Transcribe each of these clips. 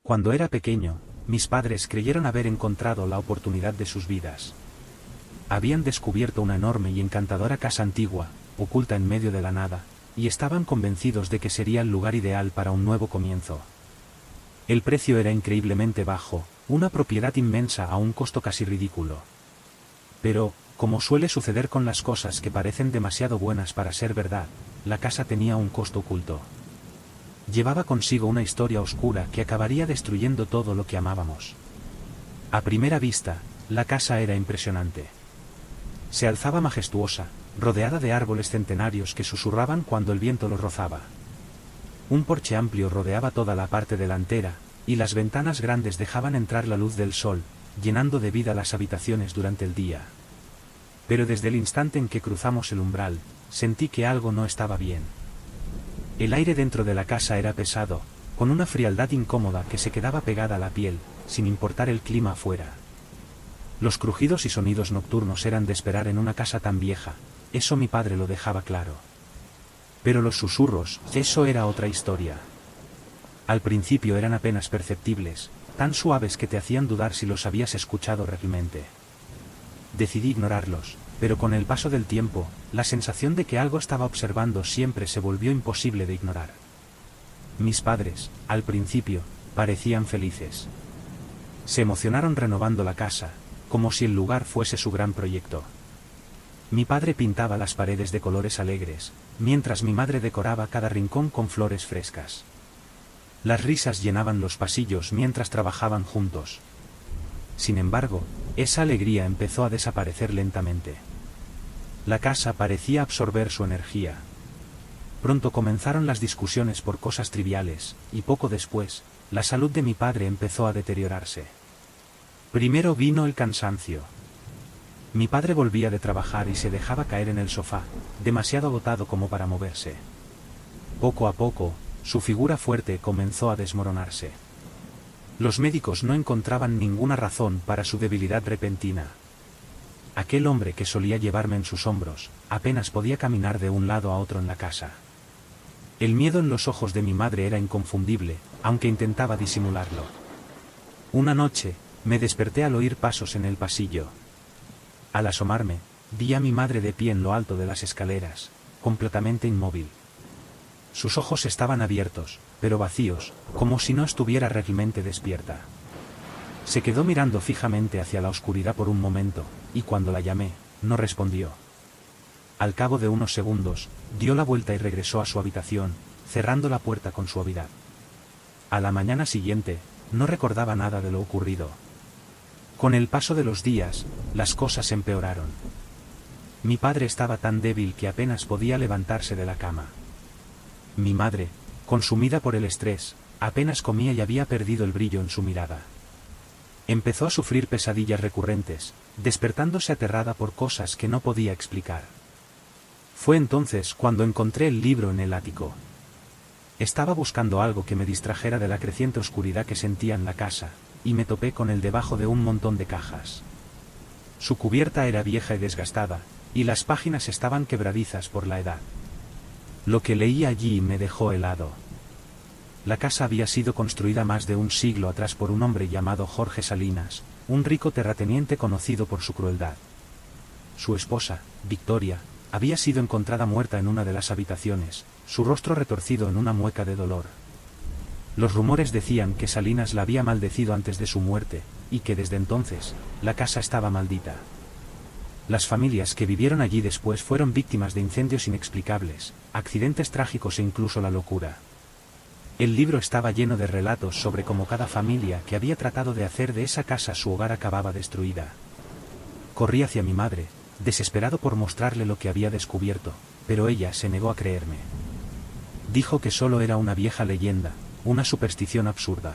Cuando era pequeño, mis padres creyeron haber encontrado la oportunidad de sus vidas. Habían descubierto una enorme y encantadora casa antigua, oculta en medio de la nada, y estaban convencidos de que sería el lugar ideal para un nuevo comienzo. El precio era increíblemente bajo, una propiedad inmensa a un costo casi ridículo. Pero, como suele suceder con las cosas que parecen demasiado buenas para ser verdad, la casa tenía un costo oculto. Llevaba consigo una historia oscura que acabaría destruyendo todo lo que amábamos. A primera vista, la casa era impresionante. Se alzaba majestuosa, rodeada de árboles centenarios que susurraban cuando el viento los rozaba. Un porche amplio rodeaba toda la parte delantera, y las ventanas grandes dejaban entrar la luz del sol, llenando de vida las habitaciones durante el día. Pero desde el instante en que cruzamos el umbral, sentí que algo no estaba bien. El aire dentro de la casa era pesado, con una frialdad incómoda que se quedaba pegada a la piel, sin importar el clima afuera. Los crujidos y sonidos nocturnos eran de esperar en una casa tan vieja, eso mi padre lo dejaba claro. Pero los susurros, eso era otra historia. Al principio eran apenas perceptibles, tan suaves que te hacían dudar si los habías escuchado realmente. Decidí ignorarlos, pero con el paso del tiempo, la sensación de que algo estaba observando siempre se volvió imposible de ignorar. Mis padres, al principio, parecían felices. Se emocionaron renovando la casa, como si el lugar fuese su gran proyecto. Mi padre pintaba las paredes de colores alegres, mientras mi madre decoraba cada rincón con flores frescas. Las risas llenaban los pasillos mientras trabajaban juntos. Sin embargo, esa alegría empezó a desaparecer lentamente. La casa parecía absorber su energía. Pronto comenzaron las discusiones por cosas triviales, y poco después, la salud de mi padre empezó a deteriorarse. Primero vino el cansancio. Mi padre volvía de trabajar y se dejaba caer en el sofá, demasiado agotado como para moverse. Poco a poco, su figura fuerte comenzó a desmoronarse. Los médicos no encontraban ninguna razón para su debilidad repentina. Aquel hombre que solía llevarme en sus hombros, apenas podía caminar de un lado a otro en la casa. El miedo en los ojos de mi madre era inconfundible, aunque intentaba disimularlo. Una noche, me desperté al oír pasos en el pasillo. Al asomarme, vi a mi madre de pie en lo alto de las escaleras, completamente inmóvil. Sus ojos estaban abiertos, pero vacíos, como si no estuviera realmente despierta. Se quedó mirando fijamente hacia la oscuridad por un momento, y cuando la llamé, no respondió. Al cabo de unos segundos, dio la vuelta y regresó a su habitación, cerrando la puerta con suavidad. A la mañana siguiente, no recordaba nada de lo ocurrido. Con el paso de los días, las cosas empeoraron. Mi padre estaba tan débil que apenas podía levantarse de la cama. Mi madre, consumida por el estrés, apenas comía y había perdido el brillo en su mirada. Empezó a sufrir pesadillas recurrentes, despertándose aterrada por cosas que no podía explicar. Fue entonces cuando encontré el libro en el ático. Estaba buscando algo que me distrajera de la creciente oscuridad que sentía en la casa, y me topé con él debajo de un montón de cajas. Su cubierta era vieja y desgastada, y las páginas estaban quebradizas por la edad. Lo que leía allí me dejó helado. La casa había sido construida más de un siglo atrás por un hombre llamado Jorge Salinas, un rico terrateniente conocido por su crueldad. Su esposa, Victoria, había sido encontrada muerta en una de las habitaciones, su rostro retorcido en una mueca de dolor. Los rumores decían que Salinas la había maldecido antes de su muerte, y que desde entonces, la casa estaba maldita. Las familias que vivieron allí después fueron víctimas de incendios inexplicables, accidentes trágicos e incluso la locura. El libro estaba lleno de relatos sobre cómo cada familia que había tratado de hacer de esa casa su hogar acababa destruida. Corrí hacia mi madre, desesperado por mostrarle lo que había descubierto, pero ella se negó a creerme. Dijo que solo era una vieja leyenda, una superstición absurda.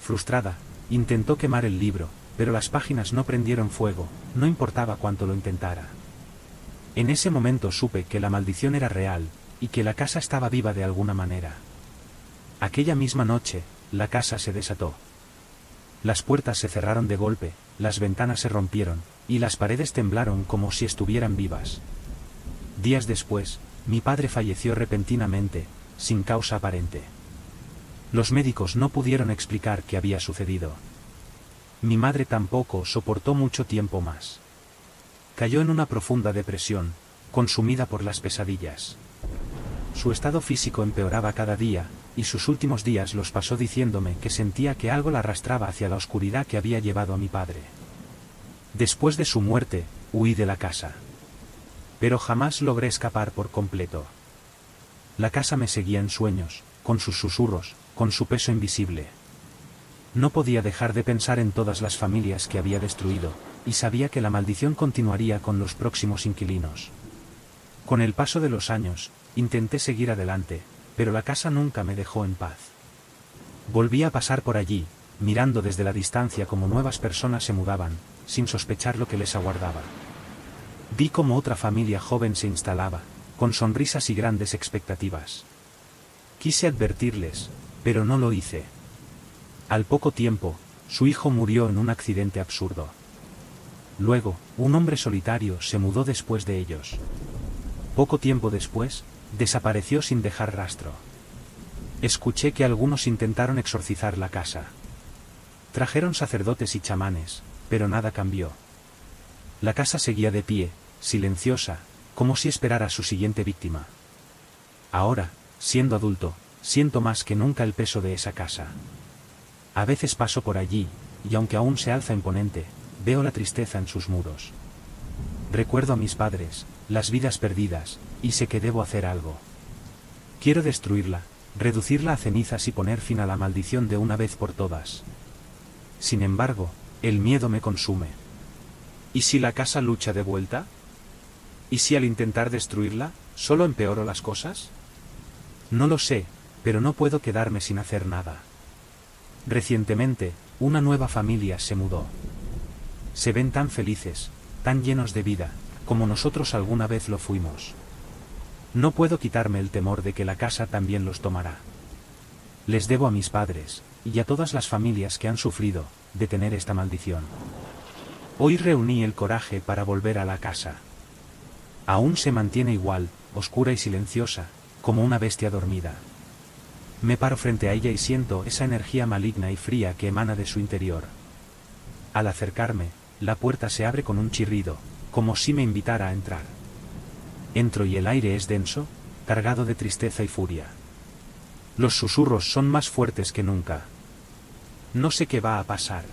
Frustrada, intentó quemar el libro, pero las páginas no prendieron fuego, no importaba cuánto lo intentara. En ese momento supe que la maldición era real, y que la casa estaba viva de alguna manera. Aquella misma noche, la casa se desató. Las puertas se cerraron de golpe, las ventanas se rompieron, y las paredes temblaron como si estuvieran vivas. Días después, mi padre falleció repentinamente, sin causa aparente. Los médicos no pudieron explicar qué había sucedido. Mi madre tampoco soportó mucho tiempo más. Cayó en una profunda depresión, consumida por las pesadillas. Su estado físico empeoraba cada día, y sus últimos días los pasó diciéndome que sentía que algo la arrastraba hacia la oscuridad que había llevado a mi padre. Después de su muerte, huí de la casa. Pero jamás logré escapar por completo. La casa me seguía en sueños, con sus susurros, con su peso invisible. No podía dejar de pensar en todas las familias que había destruido, y sabía que la maldición continuaría con los próximos inquilinos. Con el paso de los años, intenté seguir adelante, pero la casa nunca me dejó en paz. Volví a pasar por allí, mirando desde la distancia cómo nuevas personas se mudaban, sin sospechar lo que les aguardaba. Vi cómo otra familia joven se instalaba, con sonrisas y grandes expectativas. Quise advertirles, pero no lo hice. Al poco tiempo, su hijo murió en un accidente absurdo. Luego, un hombre solitario se mudó después de ellos. Poco tiempo después, desapareció sin dejar rastro. Escuché que algunos intentaron exorcizar la casa. Trajeron sacerdotes y chamanes, pero nada cambió. La casa seguía de pie, silenciosa, como si esperara a su siguiente víctima. Ahora, siendo adulto, siento más que nunca el peso de esa casa. A veces paso por allí, y aunque aún se alza imponente, veo la tristeza en sus muros. Recuerdo a mis padres, las vidas perdidas, y sé que debo hacer algo. Quiero destruirla, reducirla a cenizas y poner fin a la maldición de una vez por todas. Sin embargo, el miedo me consume. ¿Y si la casa lucha de vuelta? ¿Y si al intentar destruirla, solo empeoro las cosas? No lo sé, pero no puedo quedarme sin hacer nada. Recientemente, una nueva familia se mudó. Se ven tan felices, tan llenos de vida, como nosotros alguna vez lo fuimos. No puedo quitarme el temor de que la casa también los tomará. Les debo a mis padres, y a todas las familias que han sufrido, detener esta maldición. Hoy reuní el coraje para volver a la casa. Aún se mantiene igual, oscura y silenciosa, como una bestia dormida. Me paro frente a ella y siento esa energía maligna y fría que emana de su interior. Al acercarme, la puerta se abre con un chirrido, como si me invitara a entrar. Entro y el aire es denso, cargado de tristeza y furia. Los susurros son más fuertes que nunca. No sé qué va a pasar.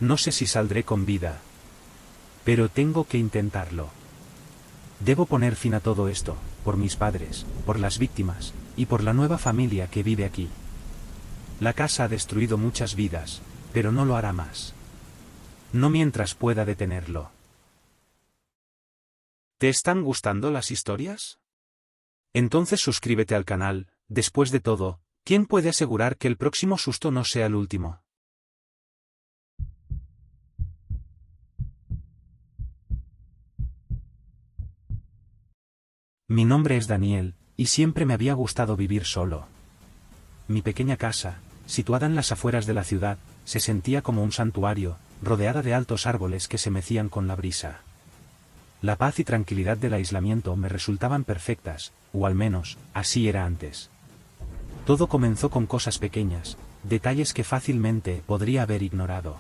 No sé si saldré con vida. Pero tengo que intentarlo. Debo poner fin a todo esto, por mis padres, por las víctimas, y por la nueva familia que vive aquí. La casa ha destruido muchas vidas, pero no lo hará más. No mientras pueda detenerlo. ¿Te están gustando las historias? Entonces suscríbete al canal. Después de todo, ¿quién puede asegurar que el próximo susto no sea el último? Mi nombre es Daniel, y siempre me había gustado vivir solo. Mi pequeña casa, situada en las afueras de la ciudad, se sentía como un santuario, rodeada de altos árboles que se mecían con la brisa. La paz y tranquilidad del aislamiento me resultaban perfectas, o al menos, así era antes. Todo comenzó con cosas pequeñas, detalles que fácilmente podría haber ignorado.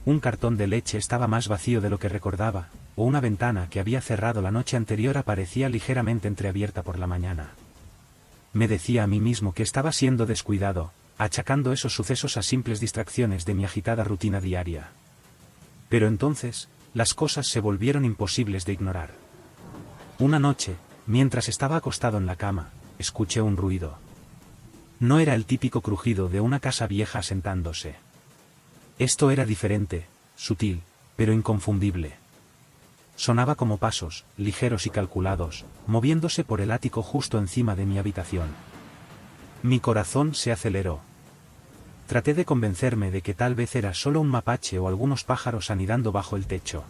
Un cartón de leche estaba más vacío de lo que recordaba, o una ventana que había cerrado la noche anterior aparecía ligeramente entreabierta por la mañana. Me decía a mí mismo que estaba siendo descuidado, achacando esos sucesos a simples distracciones de mi agitada rutina diaria. Pero entonces, las cosas se volvieron imposibles de ignorar. Una noche, mientras estaba acostado en la cama, escuché un ruido. No era el típico crujido de una casa vieja asentándose. Esto era diferente, sutil, pero inconfundible. Sonaba como pasos, ligeros y calculados, moviéndose por el ático justo encima de mi habitación. Mi corazón se aceleró. Traté de convencerme de que tal vez era solo un mapache o algunos pájaros anidando bajo el techo.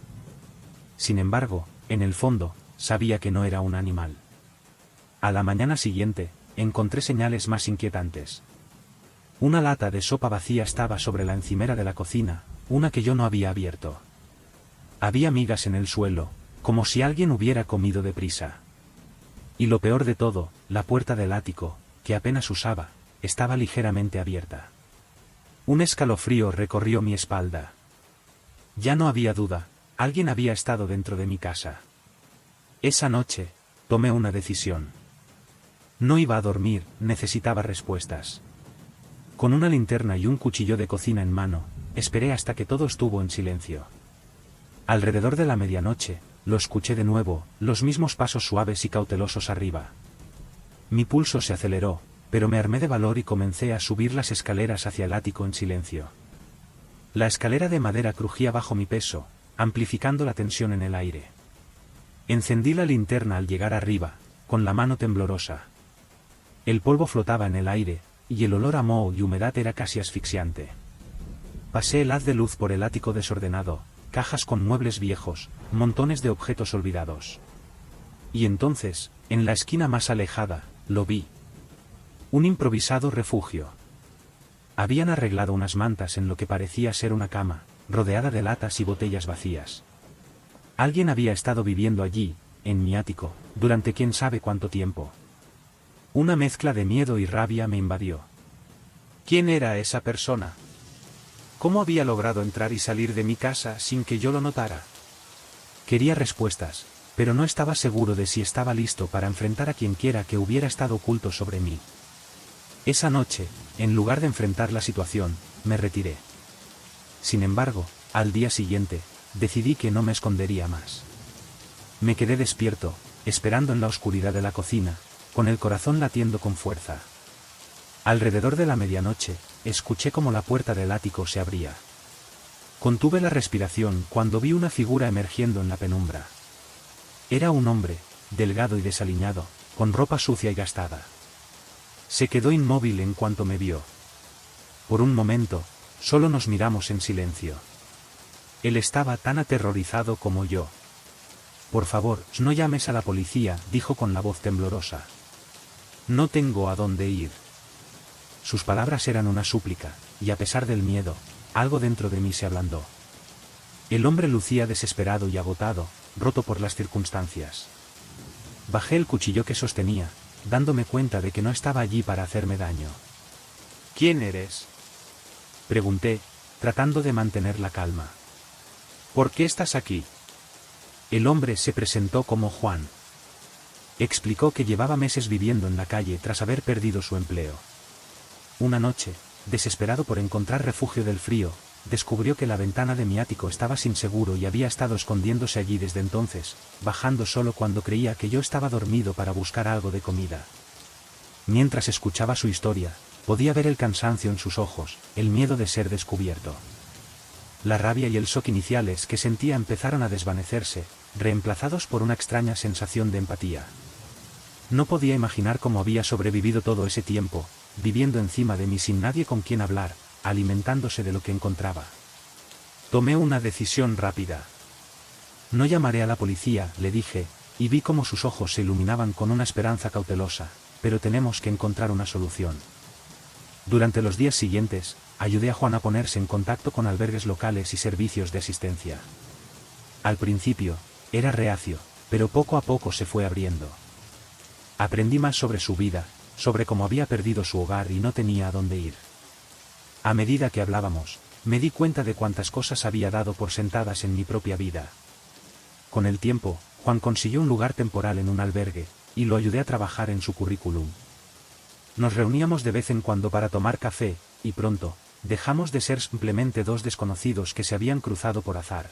Sin embargo, en el fondo, sabía que no era un animal. A la mañana siguiente, encontré señales más inquietantes. Una lata de sopa vacía estaba sobre la encimera de la cocina, una que yo no había abierto. Había migas en el suelo, como si alguien hubiera comido deprisa. Y lo peor de todo, la puerta del ático, que apenas usaba, estaba ligeramente abierta. Un escalofrío recorrió mi espalda. Ya no había duda, alguien había estado dentro de mi casa. Esa noche, tomé una decisión. No iba a dormir, necesitaba respuestas. Con una linterna y un cuchillo de cocina en mano, esperé hasta que todo estuvo en silencio. Alrededor de la medianoche, lo escuché de nuevo, los mismos pasos suaves y cautelosos arriba. Mi pulso se aceleró, pero me armé de valor y comencé a subir las escaleras hacia el ático en silencio. La escalera de madera crujía bajo mi peso, amplificando la tensión en el aire. Encendí la linterna al llegar arriba, con la mano temblorosa. El polvo flotaba en el aire, y el olor a moho y humedad era casi asfixiante. Pasé el haz de luz por el ático desordenado, cajas con muebles viejos, montones de objetos olvidados. Y entonces, en la esquina más alejada, lo vi. Un improvisado refugio. Habían arreglado unas mantas en lo que parecía ser una cama, rodeada de latas y botellas vacías. Alguien había estado viviendo allí, en mi ático, durante quién sabe cuánto tiempo. Una mezcla de miedo y rabia me invadió. ¿Quién era esa persona? ¿Cómo había logrado entrar y salir de mi casa sin que yo lo notara? Quería respuestas, pero no estaba seguro de si estaba listo para enfrentar a quienquiera que hubiera estado oculto sobre mí. Esa noche, en lugar de enfrentar la situación, me retiré. Sin embargo, al día siguiente, decidí que no me escondería más. Me quedé despierto, esperando en la oscuridad de la cocina, con el corazón latiendo con fuerza. Alrededor de la medianoche, escuché como la puerta del ático se abría. Contuve la respiración cuando vi una figura emergiendo en la penumbra. Era un hombre, delgado y desaliñado, con ropa sucia y gastada. Se quedó inmóvil en cuanto me vio. Por un momento, solo nos miramos en silencio. Él estaba tan aterrorizado como yo. «Por favor, no llames a la policía», dijo con la voz temblorosa. «No tengo a dónde ir». Sus palabras eran una súplica, y a pesar del miedo, algo dentro de mí se ablandó. El hombre lucía desesperado y agotado, roto por las circunstancias. Bajé el cuchillo que sostenía, dándome cuenta de que no estaba allí para hacerme daño. «¿Quién eres?», pregunté, tratando de mantener la calma. «¿Por qué estás aquí?». El hombre se presentó como Juan. Explicó que llevaba meses viviendo en la calle tras haber perdido su empleo. Una noche, desesperado por encontrar refugio del frío, descubrió que la ventana de mi ático estaba sin seguro y había estado escondiéndose allí desde entonces, bajando solo cuando creía que yo estaba dormido para buscar algo de comida. Mientras escuchaba su historia, podía ver el cansancio en sus ojos, el miedo de ser descubierto. La rabia y el shock iniciales que sentía empezaron a desvanecerse, reemplazados por una extraña sensación de empatía. No podía imaginar cómo había sobrevivido todo ese tiempo, viviendo encima de mí sin nadie con quien hablar, alimentándose de lo que encontraba. Tomé una decisión rápida. «No llamaré a la policía», le dije, y vi cómo sus ojos se iluminaban con una esperanza cautelosa, «pero tenemos que encontrar una solución». Durante los días siguientes, ayudé a Juan a ponerse en contacto con albergues locales y servicios de asistencia. Al principio, era reacio, pero poco a poco se fue abriendo. Aprendí más sobre su vida, sobre cómo había perdido su hogar y no tenía a dónde ir. A medida que hablábamos, me di cuenta de cuántas cosas había dado por sentadas en mi propia vida. Con el tiempo, Juan consiguió un lugar temporal en un albergue, y lo ayudé a trabajar en su currículum. Nos reuníamos de vez en cuando para tomar café, y pronto, dejamos de ser simplemente dos desconocidos que se habían cruzado por azar.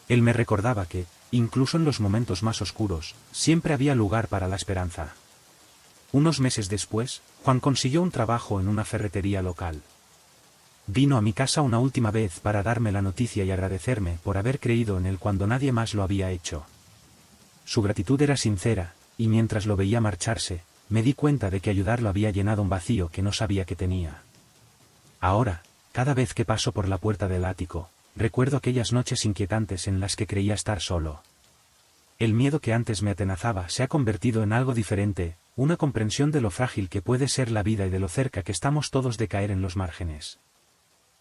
Él me recordaba que, incluso en los momentos más oscuros, siempre había lugar para la esperanza. Unos meses después, Juan consiguió un trabajo en una ferretería local. Vino a mi casa una última vez para darme la noticia y agradecerme por haber creído en él cuando nadie más lo había hecho. Su gratitud era sincera, y mientras lo veía marcharse, me di cuenta de que ayudarlo había llenado un vacío que no sabía que tenía. Ahora, cada vez que paso por la puerta del ático, recuerdo aquellas noches inquietantes en las que creía estar solo. El miedo que antes me atenazaba se ha convertido en algo diferente, una comprensión de lo frágil que puede ser la vida y de lo cerca que estamos todos de caer en los márgenes.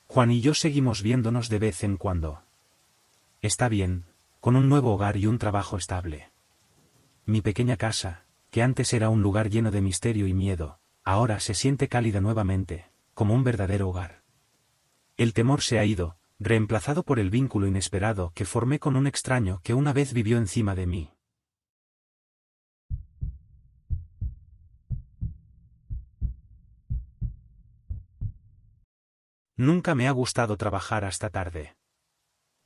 Juan y yo seguimos viéndonos de vez en cuando. Está bien, con un nuevo hogar y un trabajo estable. Mi pequeña casa, que antes era un lugar lleno de misterio y miedo, ahora se siente cálida nuevamente, como un verdadero hogar. El temor se ha ido, reemplazado por el vínculo inesperado que formé con un extraño que una vez vivió encima de mí. Nunca me ha gustado trabajar hasta tarde.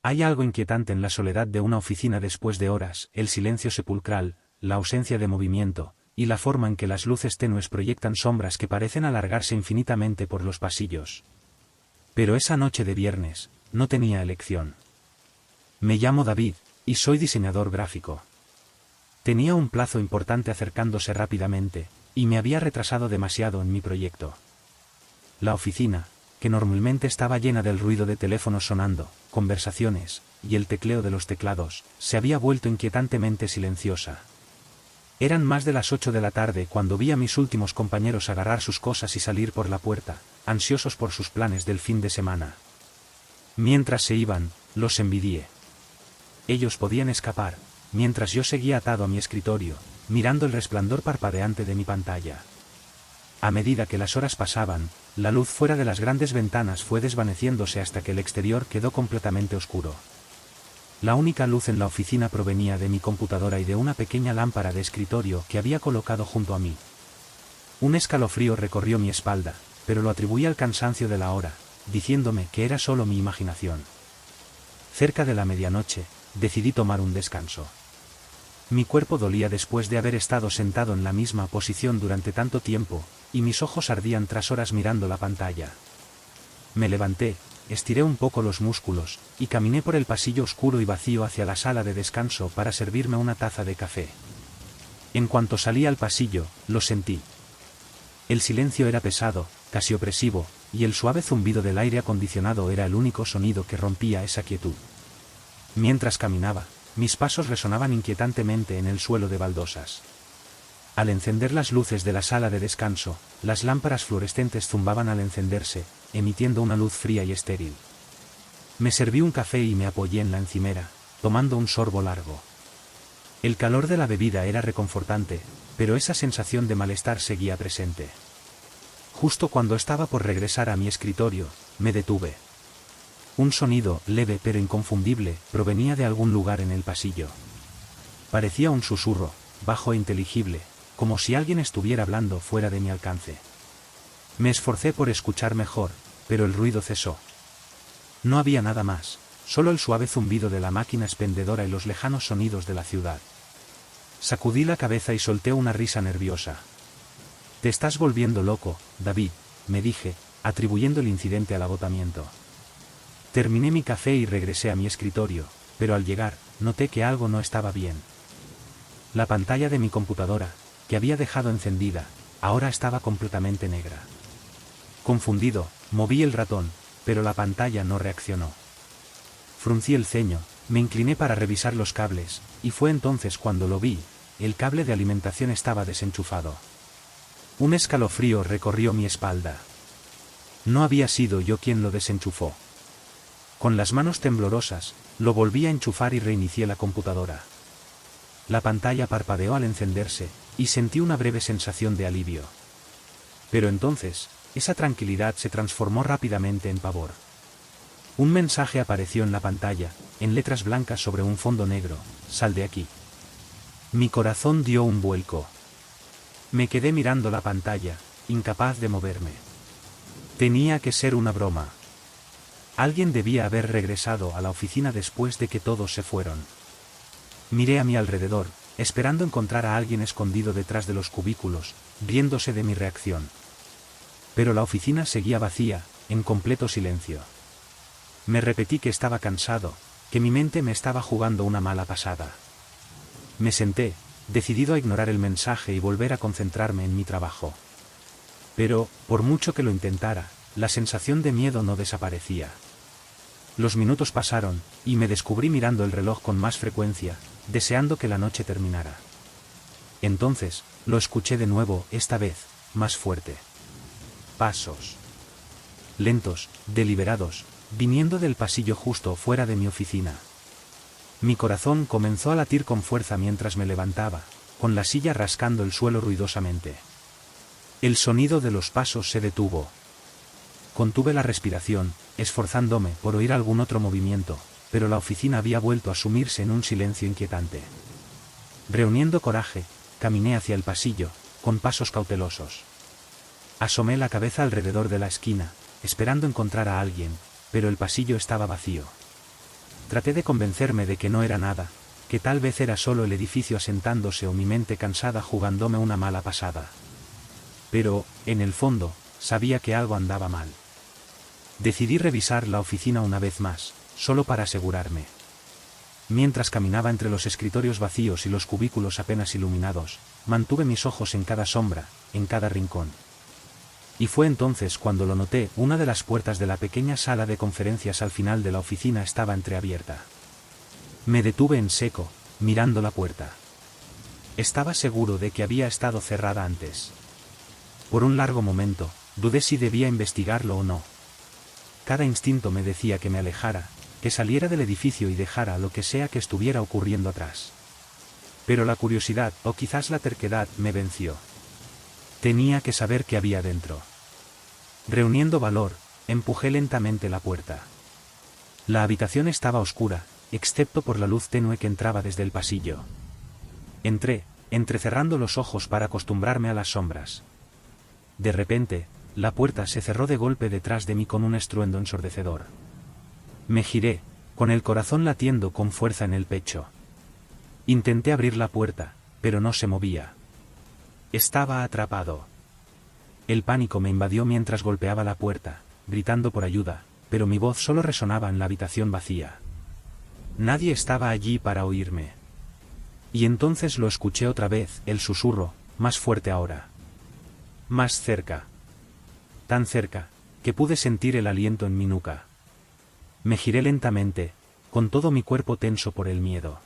Hay algo inquietante en la soledad de una oficina después de horas, el silencio sepulcral, la ausencia de movimiento, y la forma en que las luces tenues proyectan sombras que parecen alargarse infinitamente por los pasillos. Pero esa noche de viernes, no tenía elección. Me llamo David, y soy diseñador gráfico. Tenía un plazo importante acercándose rápidamente, y me había retrasado demasiado en mi proyecto. La oficina, que normalmente estaba llena del ruido de teléfonos sonando, conversaciones, y el tecleo de los teclados, se había vuelto inquietantemente silenciosa. Eran más de las 8 de la tarde cuando vi a mis últimos compañeros agarrar sus cosas y salir por la puerta, ansiosos por sus planes del fin de semana. Mientras se iban, los envidié. Ellos podían escapar, mientras yo seguía atado a mi escritorio, mirando el resplandor parpadeante de mi pantalla. A medida que las horas pasaban, la luz fuera de las grandes ventanas fue desvaneciéndose hasta que el exterior quedó completamente oscuro. La única luz en la oficina provenía de mi computadora y de una pequeña lámpara de escritorio que había colocado junto a mí. Un escalofrío recorrió mi espalda, pero lo atribuí al cansancio de la hora, diciéndome que era solo mi imaginación. Cerca de la medianoche, decidí tomar un descanso. Mi cuerpo dolía después de haber estado sentado en la misma posición durante tanto tiempo, y mis ojos ardían tras horas mirando la pantalla. Me levanté, estiré un poco los músculos, y caminé por el pasillo oscuro y vacío hacia la sala de descanso para servirme una taza de café. En cuanto salí al pasillo, lo sentí. El silencio era pesado, casi opresivo, y el suave zumbido del aire acondicionado era el único sonido que rompía esa quietud. Mientras caminaba, mis pasos resonaban inquietantemente en el suelo de baldosas. Al encender las luces de la sala de descanso, las lámparas fluorescentes zumbaban al encenderse, emitiendo una luz fría y estéril. Me serví un café y me apoyé en la encimera, tomando un sorbo largo. El calor de la bebida era reconfortante, pero esa sensación de malestar seguía presente. Justo cuando estaba por regresar a mi escritorio, me detuve. Un sonido, leve pero inconfundible, provenía de algún lugar en el pasillo. Parecía un susurro, bajo e inteligible, como si alguien estuviera hablando fuera de mi alcance. Me esforcé por escuchar mejor, pero el ruido cesó. No había nada más, solo el suave zumbido de la máquina expendedora y los lejanos sonidos de la ciudad. Sacudí la cabeza y solté una risa nerviosa. «Te estás volviendo loco, David», me dije, atribuyendo el incidente al agotamiento. Terminé mi café y regresé a mi escritorio, pero al llegar, noté que algo no estaba bien. La pantalla de mi computadora, que había dejado encendida, ahora estaba completamente negra. Confundido, moví el ratón, pero la pantalla no reaccionó. Fruncí el ceño, me incliné para revisar los cables, y fue entonces cuando lo vi, el cable de alimentación estaba desenchufado. Un escalofrío recorrió mi espalda. No había sido yo quien lo desenchufó. Con las manos temblorosas, lo volví a enchufar y reinicié la computadora. La pantalla parpadeó al encenderse, y sentí una breve sensación de alivio. Pero entonces, esa tranquilidad se transformó rápidamente en pavor. Un mensaje apareció en la pantalla, en letras blancas sobre un fondo negro: «Sal de aquí». Mi corazón dio un vuelco. Me quedé mirando la pantalla, incapaz de moverme. Tenía que ser una broma. Alguien debía haber regresado a la oficina después de que todos se fueron. Miré a mi alrededor, esperando encontrar a alguien escondido detrás de los cubículos, riéndose de mi reacción. Pero la oficina seguía vacía, en completo silencio. Me repetí que estaba cansado, que mi mente me estaba jugando una mala pasada. Me senté, decidido a ignorar el mensaje y volver a concentrarme en mi trabajo. Pero, por mucho que lo intentara, la sensación de miedo no desaparecía. Los minutos pasaron, y me descubrí mirando el reloj con más frecuencia, deseando que la noche terminara. Entonces, lo escuché de nuevo, esta vez, más fuerte. Pasos. Lentos, deliberados, viniendo del pasillo justo fuera de mi oficina. Mi corazón comenzó a latir con fuerza mientras me levantaba, con la silla rascando el suelo ruidosamente. El sonido de los pasos se detuvo. Contuve la respiración, esforzándome por oír algún otro movimiento, pero la oficina había vuelto a sumirse en un silencio inquietante. Reuniendo coraje, caminé hacia el pasillo, con pasos cautelosos. Asomé la cabeza alrededor de la esquina, esperando encontrar a alguien, pero el pasillo estaba vacío. Traté de convencerme de que no era nada, que tal vez era solo el edificio asentándose o mi mente cansada jugándome una mala pasada. Pero, en el fondo, sabía que algo andaba mal. Decidí revisar la oficina una vez más, solo para asegurarme. Mientras caminaba entre los escritorios vacíos y los cubículos apenas iluminados, mantuve mis ojos en cada sombra, en cada rincón. Y fue entonces cuando lo noté, una de las puertas de la pequeña sala de conferencias al final de la oficina estaba entreabierta. Me detuve en seco, mirando la puerta. Estaba seguro de que había estado cerrada antes. Por un largo momento, dudé si debía investigarlo o no. Cada instinto me decía que me alejara, que saliera del edificio y dejara lo que sea que estuviera ocurriendo atrás. Pero la curiosidad, o quizás la terquedad, me venció. Tenía que saber qué había dentro. Reuniendo valor, empujé lentamente la puerta. La habitación estaba oscura, excepto por la luz tenue que entraba desde el pasillo. Entré, entrecerrando los ojos para acostumbrarme a las sombras. De repente, la puerta se cerró de golpe detrás de mí con un estruendo ensordecedor. Me giré, con el corazón latiendo con fuerza en el pecho. Intenté abrir la puerta, pero no se movía. Estaba atrapado. El pánico me invadió mientras golpeaba la puerta, gritando por ayuda, pero mi voz solo resonaba en la habitación vacía. Nadie estaba allí para oírme. Y entonces lo escuché otra vez, el susurro, más fuerte ahora. Más cerca. Tan cerca, que pude sentir el aliento en mi nuca. Me giré lentamente, con todo mi cuerpo tenso por el miedo.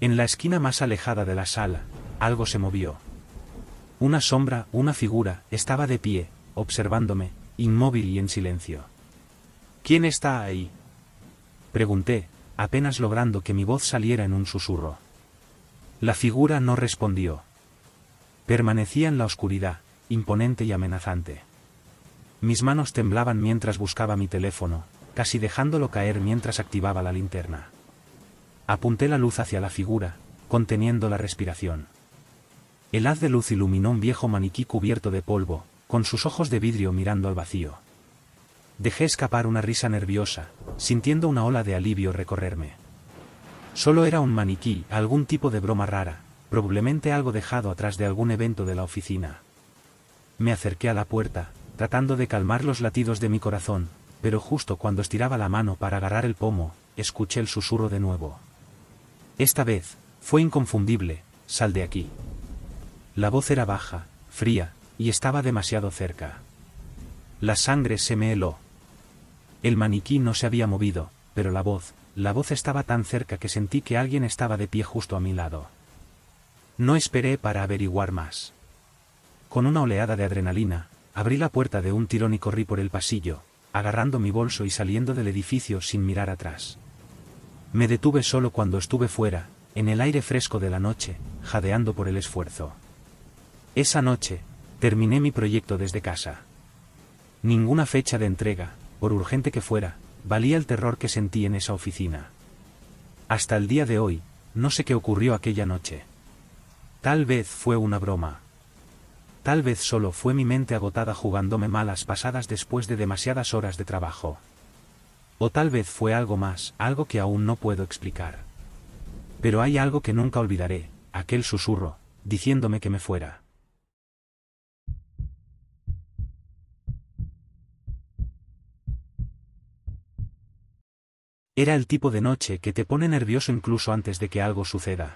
En la esquina más alejada de la sala, algo se movió. Una sombra, una figura, estaba de pie, observándome, inmóvil y en silencio. ¿Quién está ahí?, pregunté, apenas logrando que mi voz saliera en un susurro. La figura no respondió. Permanecía en la oscuridad, imponente y amenazante. Mis manos temblaban mientras buscaba mi teléfono, casi dejándolo caer mientras activaba la linterna. Apunté la luz hacia la figura, conteniendo la respiración. El haz de luz iluminó un viejo maniquí cubierto de polvo, con sus ojos de vidrio mirando al vacío. Dejé escapar una risa nerviosa, sintiendo una ola de alivio recorrerme. Solo era un maniquí, algún tipo de broma rara, probablemente algo dejado atrás de algún evento de la oficina. Me acerqué a la puerta, tratando de calmar los latidos de mi corazón, pero justo cuando estiraba la mano para agarrar el pomo, escuché el susurro de nuevo. Esta vez, fue inconfundible: sal de aquí. La voz era baja, fría, y estaba demasiado cerca. La sangre se me heló. El maniquí no se había movido, pero la voz estaba tan cerca que sentí que alguien estaba de pie justo a mi lado. No esperé para averiguar más. Con una oleada de adrenalina, abrí la puerta de un tirón y corrí por el pasillo, agarrando mi bolso y saliendo del edificio sin mirar atrás. Me detuve solo cuando estuve fuera, en el aire fresco de la noche, jadeando por el esfuerzo. Esa noche, terminé mi proyecto desde casa. Ninguna fecha de entrega, por urgente que fuera, valía el terror que sentí en esa oficina. Hasta el día de hoy, no sé qué ocurrió aquella noche. Tal vez fue una broma. Tal vez solo fue mi mente agotada jugándome malas pasadas después de demasiadas horas de trabajo. O tal vez fue algo más, algo que aún no puedo explicar. Pero hay algo que nunca olvidaré, aquel susurro, diciéndome que me fuera. Era el tipo de noche que te pone nervioso incluso antes de que algo suceda.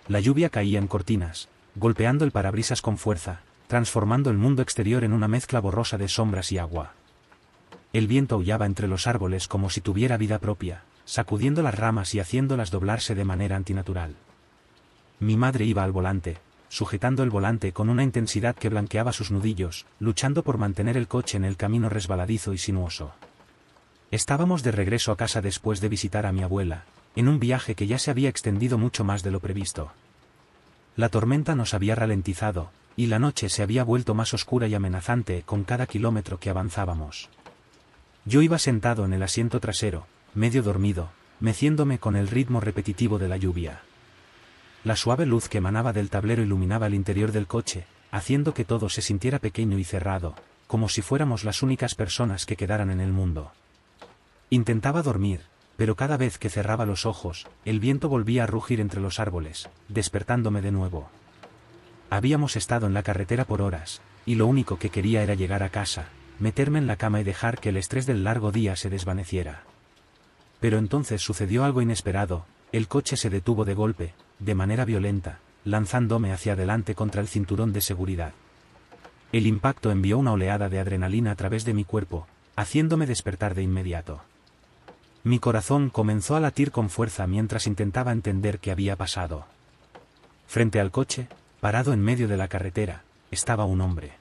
La lluvia caía en cortinas, golpeando el parabrisas con fuerza, transformando el mundo exterior en una mezcla borrosa de sombras y agua. El viento aullaba entre los árboles como si tuviera vida propia, sacudiendo las ramas y haciéndolas doblarse de manera antinatural. Mi madre iba al volante, sujetando el volante con una intensidad que blanqueaba sus nudillos, luchando por mantener el coche en el camino resbaladizo y sinuoso. Estábamos de regreso a casa después de visitar a mi abuela, en un viaje que ya se había extendido mucho más de lo previsto. La tormenta nos había ralentizado, y la noche se había vuelto más oscura y amenazante con cada kilómetro que avanzábamos. Yo iba sentado en el asiento trasero, medio dormido, meciéndome con el ritmo repetitivo de la lluvia. La suave luz que emanaba del tablero iluminaba el interior del coche, haciendo que todo se sintiera pequeño y cerrado, como si fuéramos las únicas personas que quedaran en el mundo. Intentaba dormir, pero cada vez que cerraba los ojos, el viento volvía a rugir entre los árboles, despertándome de nuevo. Habíamos estado en la carretera por horas, y lo único que quería era llegar a casa, meterme en la cama y dejar que el estrés del largo día se desvaneciera. Pero entonces sucedió algo inesperado, el coche se detuvo de golpe, de manera violenta, lanzándome hacia adelante contra el cinturón de seguridad. El impacto envió una oleada de adrenalina a través de mi cuerpo, haciéndome despertar de inmediato. Mi corazón comenzó a latir con fuerza mientras intentaba entender qué había pasado. Frente al coche, parado en medio de la carretera, estaba un hombre.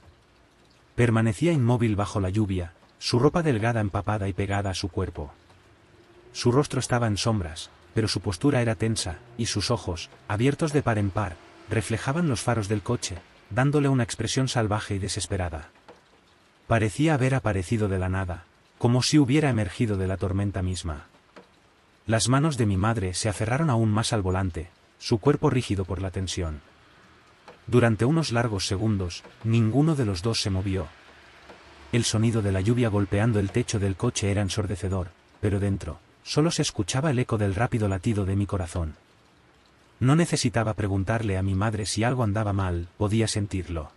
Permanecía inmóvil bajo la lluvia, su ropa delgada empapada y pegada a su cuerpo. Su rostro estaba en sombras, pero su postura era tensa, y sus ojos, abiertos de par en par, reflejaban los faros del coche, dándole una expresión salvaje y desesperada. Parecía haber aparecido de la nada, como si hubiera emergido de la tormenta misma. Las manos de mi madre se aferraron aún más al volante, su cuerpo rígido por la tensión. Durante unos largos segundos, ninguno de los dos se movió. El sonido de la lluvia golpeando el techo del coche era ensordecedor, pero dentro, solo se escuchaba el eco del rápido latido de mi corazón. No necesitaba preguntarle a mi madre si algo andaba mal, podía sentirlo.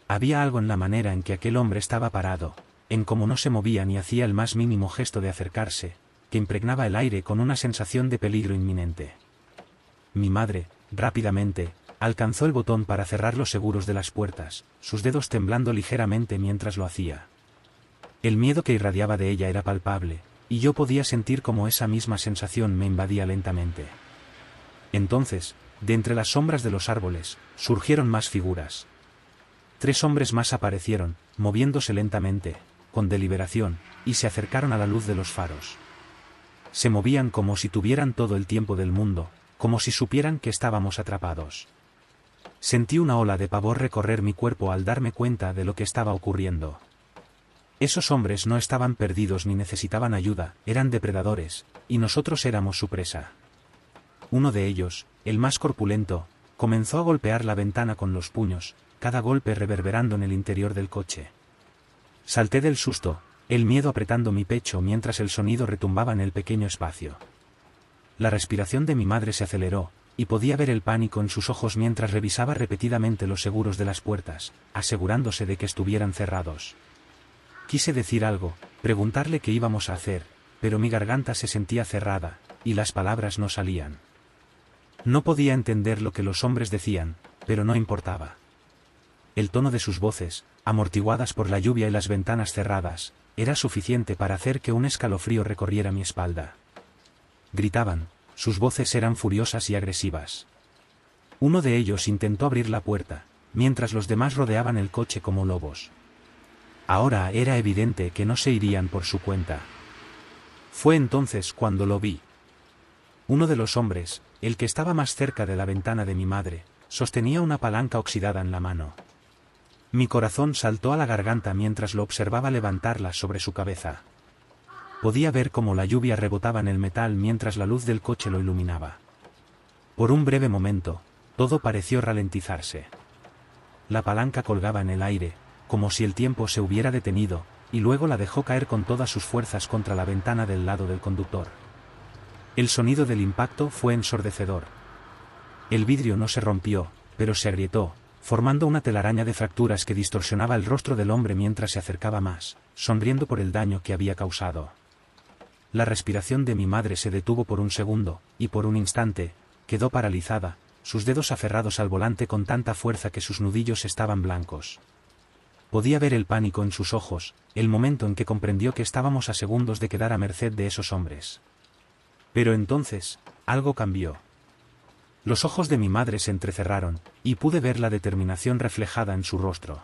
Había algo en la manera en que aquel hombre estaba parado, en cómo no se movía ni hacía el más mínimo gesto de acercarse, que impregnaba el aire con una sensación de peligro inminente. Mi madre, rápidamente, alcanzó el botón para cerrar los seguros de las puertas, sus dedos temblando ligeramente mientras lo hacía. El miedo que irradiaba de ella era palpable, y yo podía sentir cómo esa misma sensación me invadía lentamente. Entonces, de entre las sombras de los árboles, surgieron más figuras. 3 hombres más aparecieron, moviéndose lentamente, con deliberación, y se acercaron a la luz de los faros. Se movían como si tuvieran todo el tiempo del mundo, como si supieran que estábamos atrapados. Sentí una ola de pavor recorrer mi cuerpo al darme cuenta de lo que estaba ocurriendo. Esos hombres no estaban perdidos ni necesitaban ayuda, eran depredadores, y nosotros éramos su presa. Uno de ellos, el más corpulento, comenzó a golpear la ventana con los puños, cada golpe reverberando en el interior del coche. Salté del susto, el miedo apretando mi pecho mientras el sonido retumbaba en el pequeño espacio. La respiración de mi madre se aceleró, y podía ver el pánico en sus ojos mientras revisaba repetidamente los seguros de las puertas, asegurándose de que estuvieran cerrados. Quise decir algo, preguntarle qué íbamos a hacer, pero mi garganta se sentía cerrada, y las palabras no salían. No podía entender lo que los hombres decían, pero no importaba. El tono de sus voces, amortiguadas por la lluvia y las ventanas cerradas, era suficiente para hacer que un escalofrío recorriera mi espalda. Gritaban, sus voces eran furiosas y agresivas. Uno de ellos intentó abrir la puerta, mientras los demás rodeaban el coche como lobos. Ahora era evidente que no se irían por su cuenta. Fue entonces cuando lo vi. Uno de los hombres, el que estaba más cerca de la ventana de mi madre, sostenía una palanca oxidada en la mano. Mi corazón saltó a la garganta mientras lo observaba levantarla sobre su cabeza. Podía ver cómo la lluvia rebotaba en el metal mientras la luz del coche lo iluminaba. Por un breve momento, todo pareció ralentizarse. La palanca colgaba en el aire, como si el tiempo se hubiera detenido, y luego la dejó caer con todas sus fuerzas contra la ventana del lado del conductor. El sonido del impacto fue ensordecedor. El vidrio no se rompió, pero se agrietó, formando una telaraña de fracturas que distorsionaba el rostro del hombre mientras se acercaba más, sonriendo por el daño que había causado. La respiración de mi madre se detuvo por un segundo, y por un instante, quedó paralizada, sus dedos aferrados al volante con tanta fuerza que sus nudillos estaban blancos. Podía ver el pánico en sus ojos, el momento en que comprendió que estábamos a segundos de quedar a merced de esos hombres. Pero entonces, algo cambió. Los ojos de mi madre se entrecerraron, y pude ver la determinación reflejada en su rostro.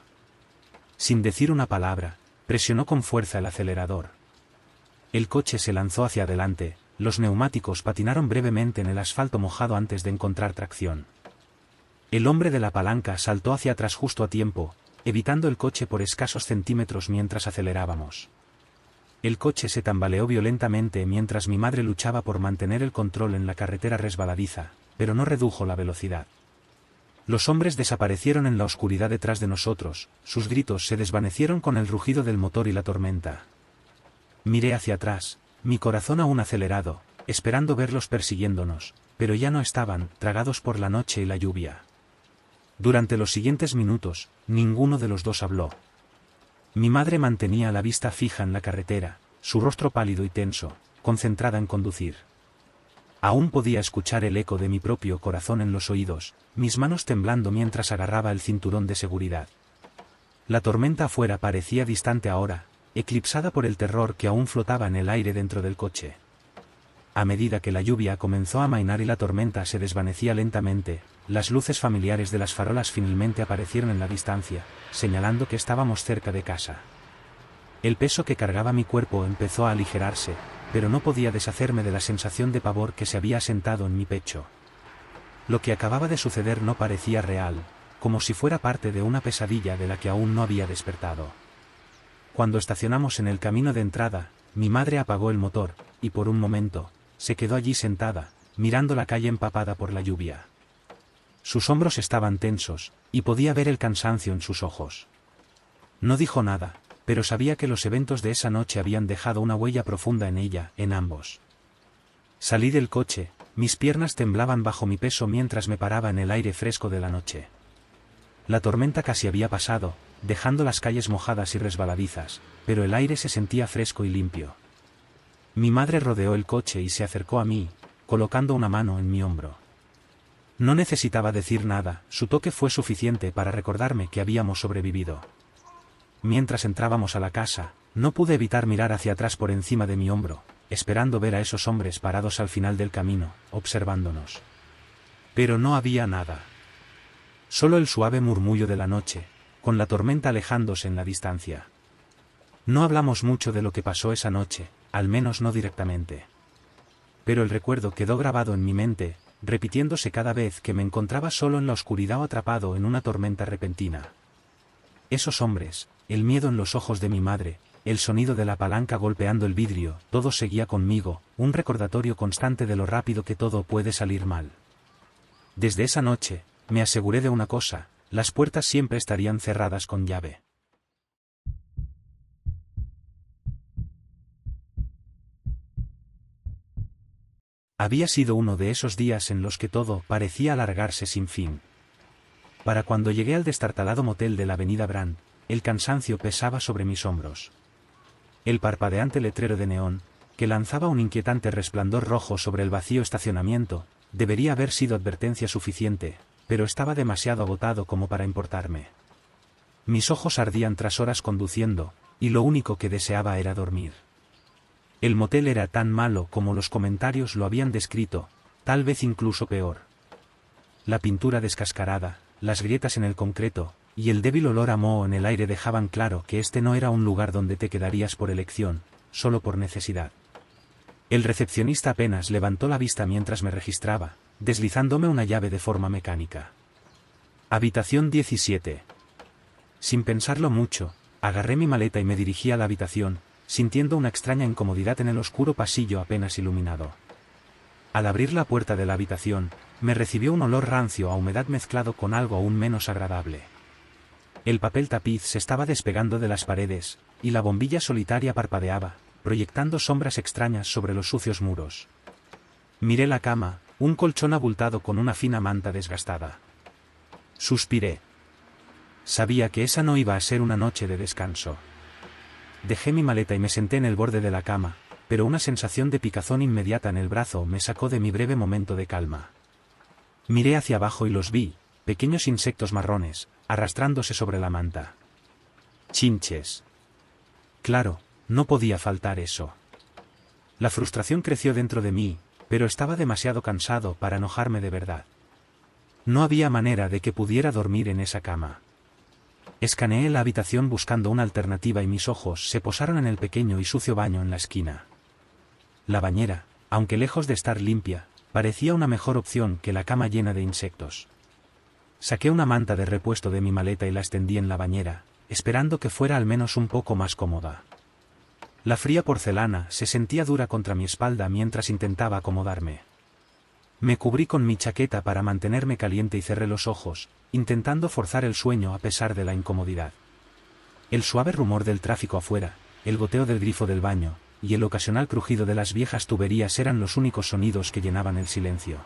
Sin decir una palabra, presionó con fuerza el acelerador. El coche se lanzó hacia adelante, los neumáticos patinaron brevemente en el asfalto mojado antes de encontrar tracción. El hombre de la palanca saltó hacia atrás justo a tiempo, evitando el coche por escasos centímetros mientras acelerábamos. El coche se tambaleó violentamente mientras mi madre luchaba por mantener el control en la carretera resbaladiza, pero no redujo la velocidad. Los hombres desaparecieron en la oscuridad detrás de nosotros, sus gritos se desvanecieron con el rugido del motor y la tormenta. Miré hacia atrás, mi corazón aún acelerado, esperando verlos persiguiéndonos, pero ya no estaban, tragados por la noche y la lluvia. Durante los siguientes minutos, ninguno de los dos habló. Mi madre mantenía la vista fija en la carretera, su rostro pálido y tenso, concentrada en conducir. Aún podía escuchar el eco de mi propio corazón en los oídos, mis manos temblando mientras agarraba el cinturón de seguridad. La tormenta afuera parecía distante ahora, eclipsada por el terror que aún flotaba en el aire dentro del coche. A medida que la lluvia comenzó a amainar y la tormenta se desvanecía lentamente, las luces familiares de las farolas finalmente aparecieron en la distancia, señalando que estábamos cerca de casa. El peso que cargaba mi cuerpo empezó a aligerarse, pero no podía deshacerme de la sensación de pavor que se había asentado en mi pecho. Lo que acababa de suceder no parecía real, como si fuera parte de una pesadilla de la que aún no había despertado. Cuando estacionamos en el camino de entrada, mi madre apagó el motor, y por un momento, se quedó allí sentada, mirando la calle empapada por la lluvia. Sus hombros estaban tensos, y podía ver el cansancio en sus ojos. No dijo nada, pero sabía que los eventos de esa noche habían dejado una huella profunda en ella, en ambos. Salí del coche, mis piernas temblaban bajo mi peso mientras me paraba en el aire fresco de la noche. La tormenta casi había pasado, dejando las calles mojadas y resbaladizas, pero el aire se sentía fresco y limpio. Mi madre rodeó el coche y se acercó a mí, colocando una mano en mi hombro. No necesitaba decir nada, su toque fue suficiente para recordarme que habíamos sobrevivido. Mientras entrábamos a la casa, no pude evitar mirar hacia atrás por encima de mi hombro, esperando ver a esos hombres parados al final del camino, observándonos. Pero no había nada. Solo el suave murmullo de la noche, con la tormenta alejándose en la distancia. No hablamos mucho de lo que pasó esa noche, al menos no directamente. Pero el recuerdo quedó grabado en mi mente, repitiéndose cada vez que me encontraba solo en la oscuridad o atrapado en una tormenta repentina. Esos hombres, el miedo en los ojos de mi madre, el sonido de la palanca golpeando el vidrio, todo seguía conmigo, un recordatorio constante de lo rápido que todo puede salir mal. Desde esa noche, me aseguré de una cosa, las puertas siempre estarían cerradas con llave. Había sido uno de esos días en los que todo parecía alargarse sin fin. Para cuando llegué al destartalado motel de la avenida Brand, el cansancio pesaba sobre mis hombros. El parpadeante letrero de neón, que lanzaba un inquietante resplandor rojo sobre el vacío estacionamiento, debería haber sido advertencia suficiente, pero estaba demasiado agotado como para importarme. Mis ojos ardían tras horas conduciendo, y lo único que deseaba era dormir. El motel era tan malo como los comentarios lo habían descrito, tal vez incluso peor. La pintura descascarada, las grietas en el concreto, y el débil olor a moho en el aire dejaban claro que este no era un lugar donde te quedarías por elección, solo por necesidad. El recepcionista apenas levantó la vista mientras me registraba, deslizándome una llave de forma mecánica. Habitación 17. Sin pensarlo mucho, agarré mi maleta y me dirigí a la habitación, sintiendo una extraña incomodidad en el oscuro pasillo apenas iluminado. Al abrir la puerta de la habitación, me recibió un olor rancio a humedad mezclado con algo aún menos agradable. El papel tapiz se estaba despegando de las paredes, y la bombilla solitaria parpadeaba, proyectando sombras extrañas sobre los sucios muros. Miré la cama, un colchón abultado con una fina manta desgastada. Suspiré. Sabía que esa no iba a ser una noche de descanso. Dejé mi maleta y me senté en el borde de la cama, pero una sensación de picazón inmediata en el brazo me sacó de mi breve momento de calma. Miré hacia abajo y los vi, pequeños insectos marrones, arrastrándose sobre la manta. Chinches. Claro, no podía faltar eso. La frustración creció dentro de mí, pero estaba demasiado cansado para enojarme de verdad. No había manera de que pudiera dormir en esa cama. Escaneé la habitación buscando una alternativa y mis ojos se posaron en el pequeño y sucio baño en la esquina. La bañera, aunque lejos de estar limpia, parecía una mejor opción que la cama llena de insectos. Saqué una manta de repuesto de mi maleta y la extendí en la bañera, esperando que fuera al menos un poco más cómoda. La fría porcelana se sentía dura contra mi espalda mientras intentaba acomodarme. Me cubrí con mi chaqueta para mantenerme caliente y cerré los ojos, intentando forzar el sueño a pesar de la incomodidad. El suave rumor del tráfico afuera, el goteo del grifo del baño, y el ocasional crujido de las viejas tuberías eran los únicos sonidos que llenaban el silencio.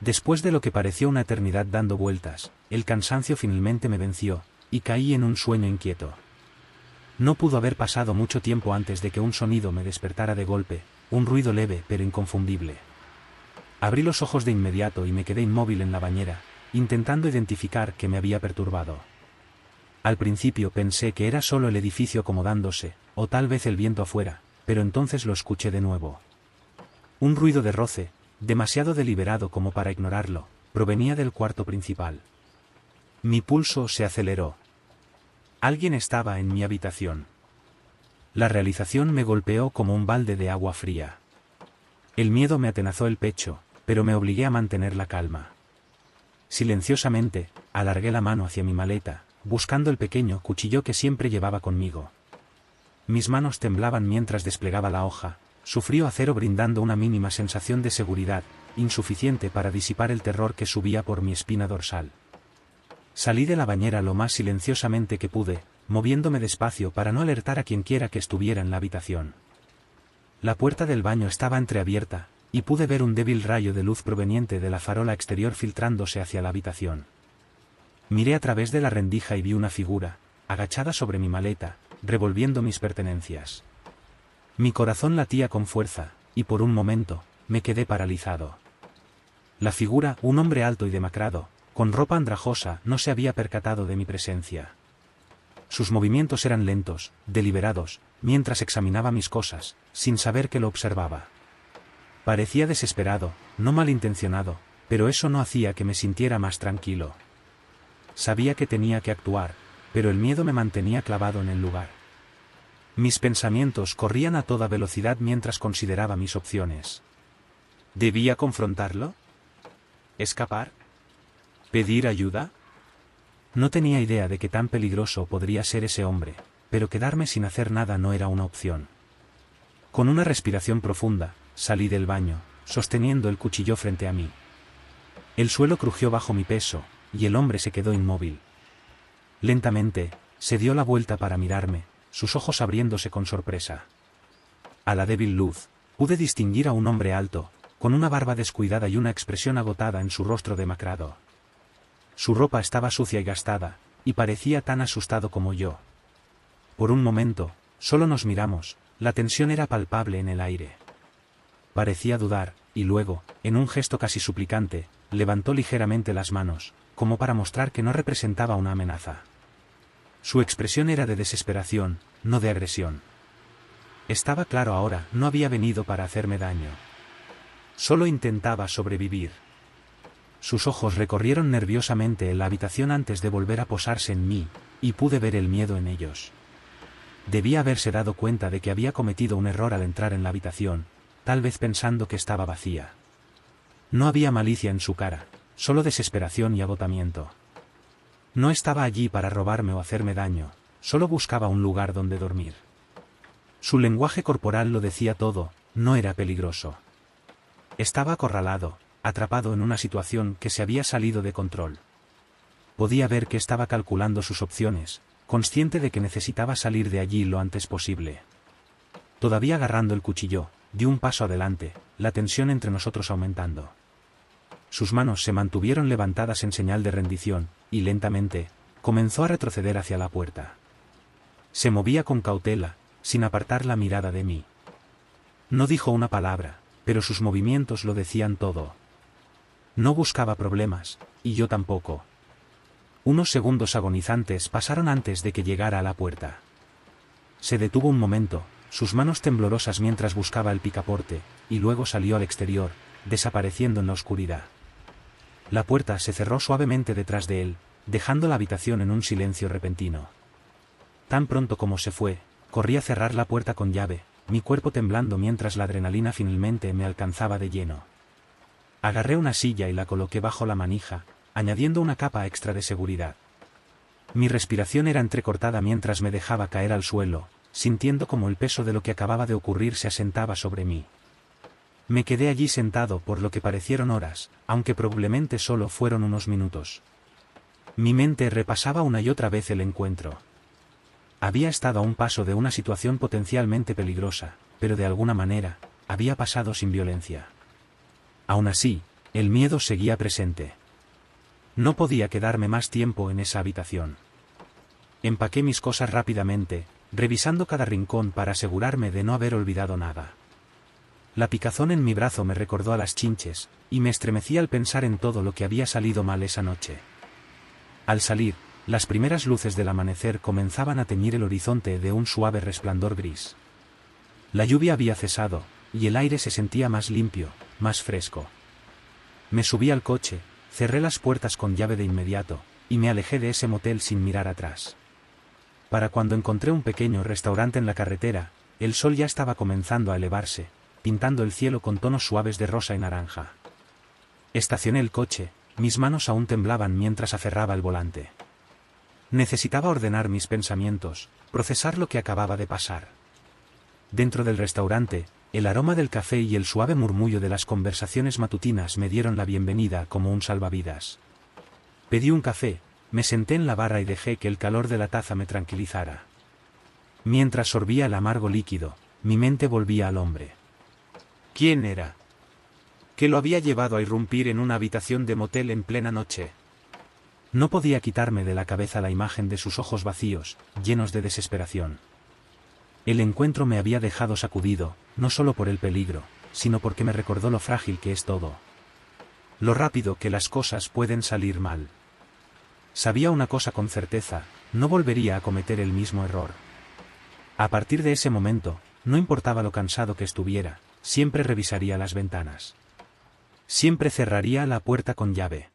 Después de lo que pareció una eternidad dando vueltas, el cansancio finalmente me venció, y caí en un sueño inquieto. No pudo haber pasado mucho tiempo antes de que un sonido me despertara de golpe, un ruido leve pero inconfundible. Abrí los ojos de inmediato y me quedé inmóvil en la bañera, intentando identificar qué me había perturbado. Al principio pensé que era solo el edificio acomodándose, o tal vez el viento afuera, pero entonces lo escuché de nuevo. Un ruido de roce, demasiado deliberado como para ignorarlo, provenía del cuarto principal. Mi pulso se aceleró. Alguien estaba en mi habitación. La realización me golpeó como un balde de agua fría. El miedo me atenazó el pecho, pero me obligué a mantener la calma. Silenciosamente, alargué la mano hacia mi maleta, buscando el pequeño cuchillo que siempre llevaba conmigo. Mis manos temblaban mientras desplegaba la hoja, su frío acero brindando una mínima sensación de seguridad, insuficiente para disipar el terror que subía por mi espina dorsal. Salí de la bañera lo más silenciosamente que pude, moviéndome despacio para no alertar a quienquiera que estuviera en la habitación. La puerta del baño estaba entreabierta, y pude ver un débil rayo de luz proveniente de la farola exterior filtrándose hacia la habitación. Miré a través de la rendija y vi una figura, agachada sobre mi maleta, revolviendo mis pertenencias. Mi corazón latía con fuerza, y por un momento, me quedé paralizado. La figura, un hombre alto y demacrado, con ropa andrajosa, no se había percatado de mi presencia. Sus movimientos eran lentos, deliberados, mientras examinaba mis cosas, sin saber que lo observaba. Parecía desesperado, no malintencionado, pero eso no hacía que me sintiera más tranquilo. Sabía que tenía que actuar, pero el miedo me mantenía clavado en el lugar. Mis pensamientos corrían a toda velocidad mientras consideraba mis opciones. ¿Debía confrontarlo? ¿Escapar? ¿Pedir ayuda? No tenía idea de qué tan peligroso podría ser ese hombre, pero quedarme sin hacer nada no era una opción. Con una respiración profunda, salí del baño, sosteniendo el cuchillo frente a mí. El suelo crujió bajo mi peso, y el hombre se quedó inmóvil. Lentamente, se dio la vuelta para mirarme, sus ojos abriéndose con sorpresa. A la débil luz, pude distinguir a un hombre alto, con una barba descuidada y una expresión agotada en su rostro demacrado. Su ropa estaba sucia y gastada, y parecía tan asustado como yo. Por un momento, solo nos miramos, la tensión era palpable en el aire. Parecía dudar, y luego, en un gesto casi suplicante, levantó ligeramente las manos, como para mostrar que no representaba una amenaza. Su expresión era de desesperación, no de agresión. Estaba claro ahora, no había venido para hacerme daño. Solo intentaba sobrevivir. Sus ojos recorrieron nerviosamente la habitación antes de volver a posarse en mí, y pude ver el miedo en ellos. Debía haberse dado cuenta de que había cometido un error al entrar en la habitación, tal vez pensando que estaba vacía. No había malicia en su cara, solo desesperación y agotamiento. No estaba allí para robarme o hacerme daño, solo buscaba un lugar donde dormir. Su lenguaje corporal lo decía todo, no era peligroso. Estaba acorralado, atrapado en una situación que se había salido de control. Podía ver que estaba calculando sus opciones, consciente de que necesitaba salir de allí lo antes posible. Todavía agarrando el cuchillo, di un paso adelante, la tensión entre nosotros aumentando. Sus manos se mantuvieron levantadas en señal de rendición, y lentamente, comenzó a retroceder hacia la puerta. Se movía con cautela, sin apartar la mirada de mí. No dijo una palabra, pero sus movimientos lo decían todo. No buscaba problemas, y yo tampoco. Unos segundos agonizantes pasaron antes de que llegara a la puerta. Se detuvo un momento, sus manos temblorosas mientras buscaba el picaporte, y luego salió al exterior, desapareciendo en la oscuridad. La puerta se cerró suavemente detrás de él, dejando la habitación en un silencio repentino. Tan pronto como se fue, corrí a cerrar la puerta con llave, mi cuerpo temblando mientras la adrenalina finalmente me alcanzaba de lleno. Agarré una silla y la coloqué bajo la manija, añadiendo una capa extra de seguridad. Mi respiración era entrecortada mientras me dejaba caer al suelo, sintiendo como el peso de lo que acababa de ocurrir se asentaba sobre mí. Me quedé allí sentado por lo que parecieron horas, aunque probablemente solo fueron unos minutos. Mi mente repasaba una y otra vez el encuentro. Había estado a un paso de una situación potencialmente peligrosa, pero de alguna manera, había pasado sin violencia. Aún así, el miedo seguía presente. No podía quedarme más tiempo en esa habitación. Empaqué mis cosas rápidamente, revisando cada rincón para asegurarme de no haber olvidado nada. La picazón en mi brazo me recordó a las chinches, y me estremecí al pensar en todo lo que había salido mal esa noche. Al salir, las primeras luces del amanecer comenzaban a teñir el horizonte de un suave resplandor gris. La lluvia había cesado, y el aire se sentía más limpio, más fresco. Me subí al coche, cerré las puertas con llave de inmediato, y me alejé de ese motel sin mirar atrás. Para cuando encontré un pequeño restaurante en la carretera, el sol ya estaba comenzando a elevarse, pintando el cielo con tonos suaves de rosa y naranja. Estacioné el coche, mis manos aún temblaban mientras aferraba el volante. Necesitaba ordenar mis pensamientos, procesar lo que acababa de pasar. Dentro del restaurante, el aroma del café y el suave murmullo de las conversaciones matutinas me dieron la bienvenida como un salvavidas. Pedí un café, me senté en la barra y dejé que el calor de la taza me tranquilizara. Mientras sorbía el amargo líquido, mi mente volvía al hombre. ¿Quién era? ¿Qué lo había llevado a irrumpir en una habitación de motel en plena noche? No podía quitarme de la cabeza la imagen de sus ojos vacíos, llenos de desesperación. El encuentro me había dejado sacudido, no solo por el peligro, sino porque me recordó lo frágil que es todo. Lo rápido que las cosas pueden salir mal. Sabía una cosa con certeza, no volvería a cometer el mismo error. A partir de ese momento, no importaba lo cansado que estuviera, siempre revisaría las ventanas. Siempre cerraría la puerta con llave.